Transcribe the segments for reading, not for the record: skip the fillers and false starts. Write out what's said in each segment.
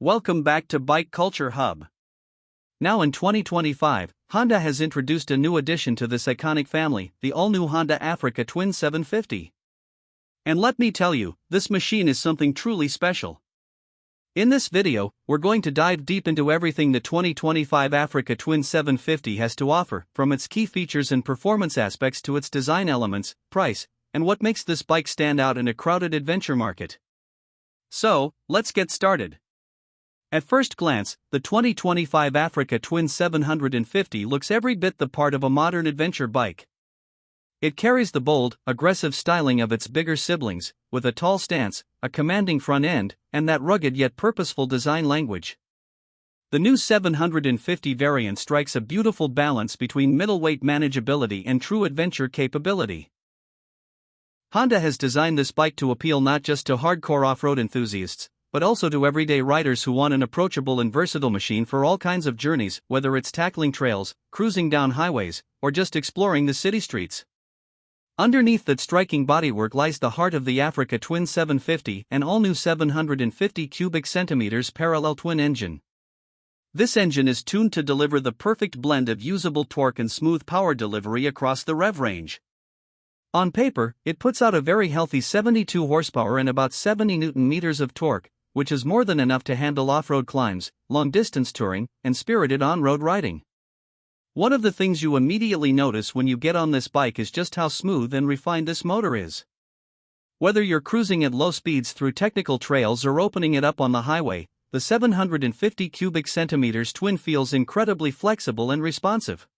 Welcome back to Bike Culture Hub. Now in 2025, Honda has introduced a new addition to this iconic family, the all-new Honda Africa Twin 750. And let me tell you, this machine is something truly special. In this video, we're going to dive deep into everything the 2025 Africa Twin 750 has to offer, from its key features and performance aspects to its design elements, price, and what makes this bike stand out in a crowded adventure market. So, let's get started. At first glance, the 2025 Africa Twin 750 looks every bit the part of a modern adventure bike. It carries the bold, aggressive styling of its bigger siblings, with a tall stance, a commanding front end, and that rugged yet purposeful design language. The new 750 variant strikes a beautiful balance between middleweight manageability and true adventure capability. Honda has designed this bike to appeal not just to hardcore off-road enthusiasts, but also to everyday riders who want an approachable and versatile machine for all kinds of journeys, whether it's tackling trails, cruising down highways, or just exploring the city streets. Underneath that striking bodywork lies the heart of the Africa Twin 750, an all-new 750 cubic centimeters parallel twin engine. This engine is tuned to deliver the perfect blend of usable torque and smooth power delivery across the rev range. On paper, it puts out a very healthy 72 horsepower and about 70 Nm of torque, which is more than enough to handle off-road climbs, long-distance touring, and spirited on-road riding. One of the things you immediately notice when you get on this bike is just how smooth and refined this motor is. Whether you're cruising at low speeds through technical trails or opening it up on the highway, the 750 cubic centimeters twin feels incredibly flexible and responsive.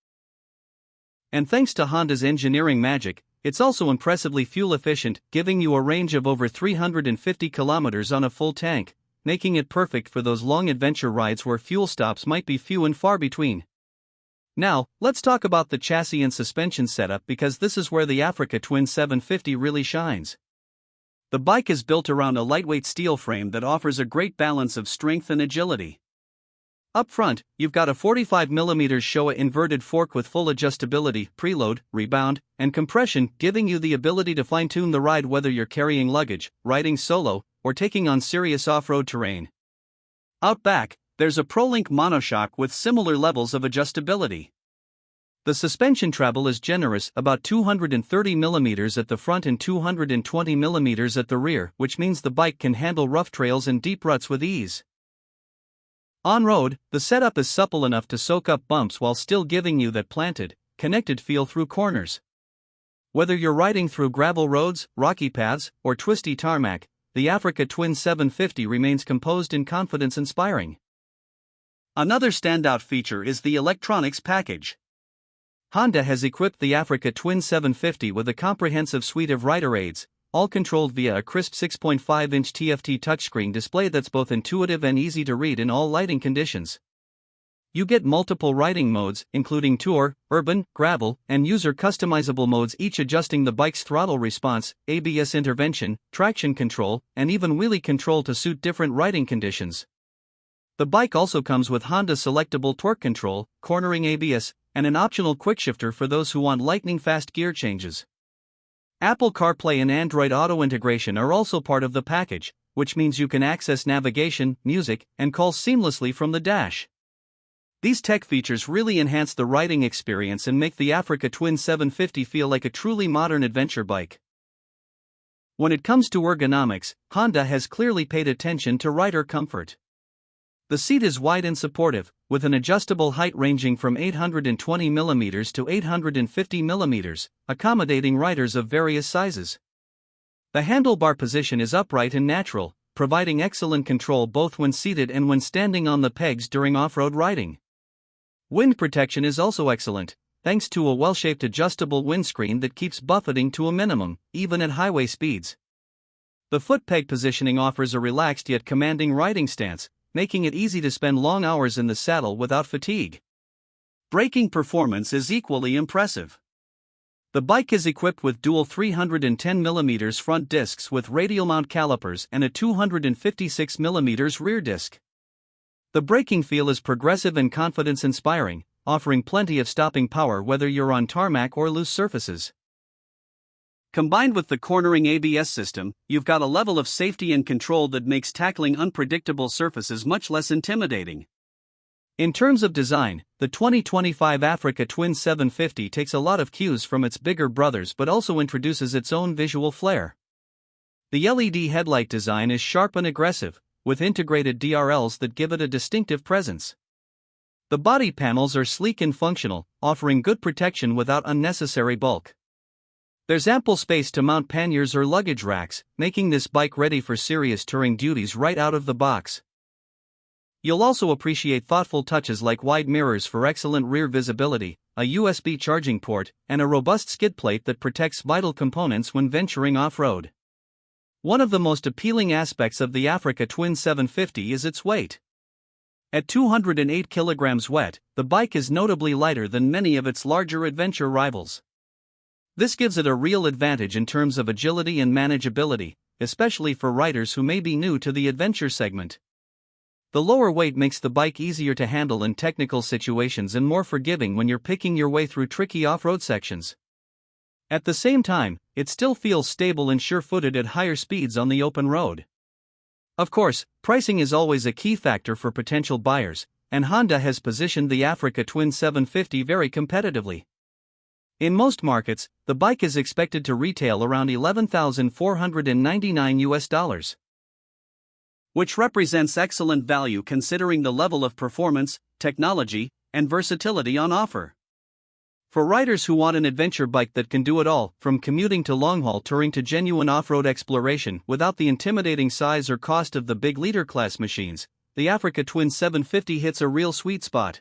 And thanks to Honda's engineering magic, it's also impressively fuel efficient, giving you a range of over 350 kilometers on a full tank, making it perfect for those long adventure rides where fuel stops might be few and far between. Now, let's talk about the chassis and suspension setup, because this is where the Africa Twin 750 really shines. The bike is built around a lightweight steel frame that offers a great balance of strength and agility. Up front, you've got a 45mm Showa inverted fork with full adjustability, preload, rebound, and compression, giving you the ability to fine-tune the ride whether you're carrying luggage, riding solo, or taking on serious off-road terrain. Out back, there's a ProLink monoshock with similar levels of adjustability. The suspension travel is generous, about 230mm at the front and 220mm at the rear, which means the bike can handle rough trails and deep ruts with ease. On-road, the setup is supple enough to soak up bumps while still giving you that planted, connected feel through corners. Whether you're riding through gravel roads, rocky paths, or twisty tarmac, the Africa Twin 750 remains composed and confidence-inspiring. Another standout feature is the electronics package. Honda has equipped the Africa Twin 750 with a comprehensive suite of rider aids, all controlled via a crisp 6.5-inch TFT touchscreen display that's both intuitive and easy to read in all lighting conditions. You get multiple riding modes, including Tour, Urban, Gravel, and user-customizable modes, each adjusting the bike's throttle response, ABS intervention, traction control, and even wheelie control to suit different riding conditions. The bike also comes with Honda selectable torque control, cornering ABS, and an optional quickshifter for those who want lightning-fast gear changes. Apple CarPlay and Android Auto integration are also part of the package, which means you can access navigation, music, and calls seamlessly from the dash. These tech features really enhance the riding experience and make the Africa Twin 750 feel like a truly modern adventure bike. When it comes to ergonomics, Honda has clearly paid attention to rider comfort. The seat is wide and supportive, with an adjustable height ranging from 820mm to 850mm, accommodating riders of various sizes. The handlebar position is upright and natural, providing excellent control both when seated and when standing on the pegs during off-road riding. Wind protection is also excellent, thanks to a well-shaped adjustable windscreen that keeps buffeting to a minimum, even at highway speeds. The foot peg positioning offers a relaxed yet commanding riding stance, making it easy to spend long hours in the saddle without fatigue. Braking performance is equally impressive. The bike is equipped with dual 310mm front discs with radial mount calipers and a 256mm rear disc. The braking feel is progressive and confidence-inspiring, offering plenty of stopping power whether you're on tarmac or loose surfaces. Combined with the cornering ABS system, you've got a level of safety and control that makes tackling unpredictable surfaces much less intimidating. In terms of design, the 2025 Africa Twin 750 takes a lot of cues from its bigger brothers but also introduces its own visual flair. The LED headlight design is sharp and aggressive, with integrated DRLs that give it a distinctive presence. The body panels are sleek and functional, offering good protection without unnecessary bulk. There's ample space to mount panniers or luggage racks, making this bike ready for serious touring duties right out of the box. You'll also appreciate thoughtful touches like wide mirrors for excellent rear visibility, a USB charging port, and a robust skid plate that protects vital components when venturing off-road. One of the most appealing aspects of the Africa Twin 750 is its weight. At 208 kilograms wet, the bike is notably lighter than many of its larger adventure rivals. This gives it a real advantage in terms of agility and manageability, especially for riders who may be new to the adventure segment. The lower weight makes the bike easier to handle in technical situations and more forgiving when you're picking your way through tricky off-road sections. At the same time, it still feels stable and sure-footed at higher speeds on the open road. Of course, pricing is always a key factor for potential buyers, and Honda has positioned the Africa Twin 750 very competitively. In most markets, the bike is expected to retail around $11,499, which represents excellent value considering the level of performance, technology, and versatility on offer. For riders who want an adventure bike that can do it all, from commuting to long-haul touring to genuine off-road exploration without the intimidating size or cost of the big leader-class machines, the Africa Twin 750 hits a real sweet spot.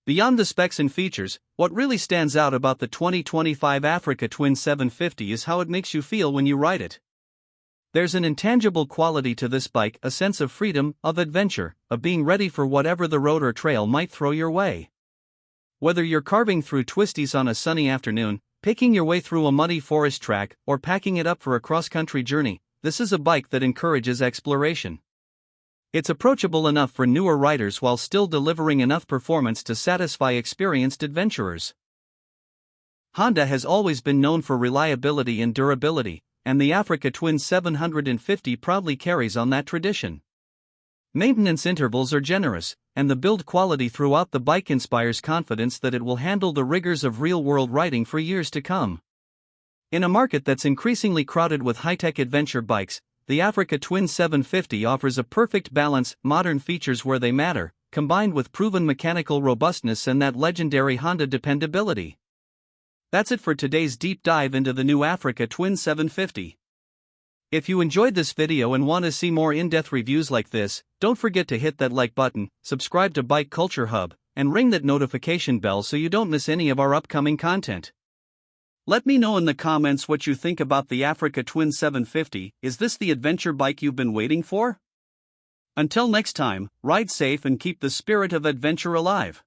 Beyond the specs and features, what really stands out about the 2025 Africa Twin 750 is how it makes you feel when you ride it. There's an intangible quality to this bike, a sense of freedom, of adventure, of being ready for whatever the road or trail might throw your way. Whether you're carving through twisties on a sunny afternoon, picking your way through a muddy forest track, or packing it up for a cross-country journey, this is a bike that encourages exploration. It's approachable enough for newer riders while still delivering enough performance to satisfy experienced adventurers. Honda has always been known for reliability and durability, and the Africa Twin 750 proudly carries on that tradition. Maintenance intervals are generous, and the build quality throughout the bike inspires confidence that it will handle the rigors of real-world riding for years to come. In a market that's increasingly crowded with high-tech adventure bikes, the Africa Twin 750 offers a perfect balance, modern features where they matter, combined with proven mechanical robustness and that legendary Honda dependability. That's it for today's deep dive into the new Africa Twin 750. If you enjoyed this video and want to see more in-depth reviews like this, don't forget to hit that like button, subscribe to Bike Culture Hub, and ring that notification bell so you don't miss any of our upcoming content. Let me know in the comments what you think about the Africa Twin 750. Is this the adventure bike you've been waiting for? Until next time, ride safe and keep the spirit of adventure alive.